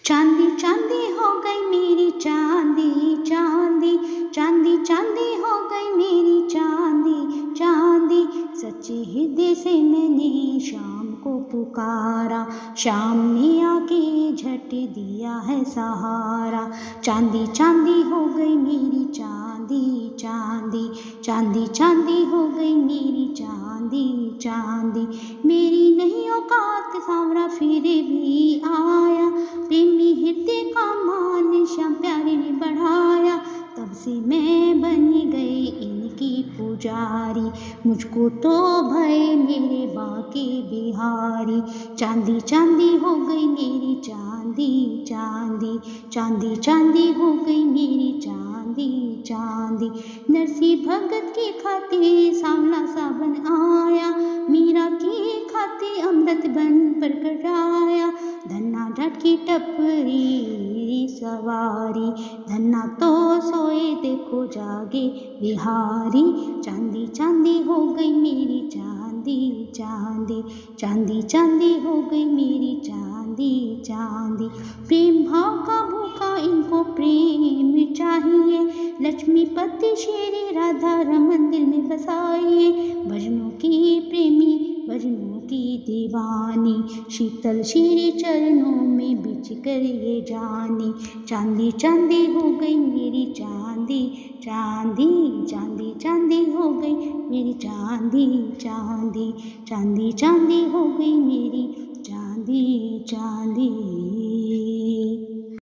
चांदी चांदी हो गई मेरी चांदी चांदी, चांदी चांदी हो गई मेरी चांदी चांदी। सच्चे हृदय से मैंने शाम को पुकारा, शाम ने आके झट दिया है सहारा। चांदी चांदी हो गई मेरी चांदी चांदी, चांदी चांदी हो गई मेरी चांदी चांदी। मेरी नहीं औकात सांवरा फिर भी आया, प्रेमी हृदय का मान श्याम प्यारे ने बढ़ाया। तब से मैं बन गई इनकी पुजारी, मुझको तो भय मेरे बाके बिहारी। चांदी चांदी हो गई मेरी चांदी चांदी, चांदी चांदी हो गई मेरी चांदी चांदी। नरसी भगत की खातिर सांवला सावन आया, मीरा की खातिर अमृत बन प्रकट आया। धन्ना ढट की टपरी सवारी, धन्ना तो सोए देखो जागे बिहारी। चांदी चांदी हो गई मेरी चांदी चांदी, चांदी चांदी हो गई मेरी चांदी चांदी। प्रेम भाव का भूखा इनको प्रेम चाहिए, लक्ष्मीपति श्री राधा रमन दिल में बसाइए। भजनों की प्रेमी भजनों की दीवानी, शीतल श्री चरणों में बिछ कर ये जानी। चांदी चांदी हो गई मेरी चांदी चांदी, चांदी चांदी हो गई मेरी चांदी चांदी, चांदी चांदी हो गई मेरी चांदी चांदी।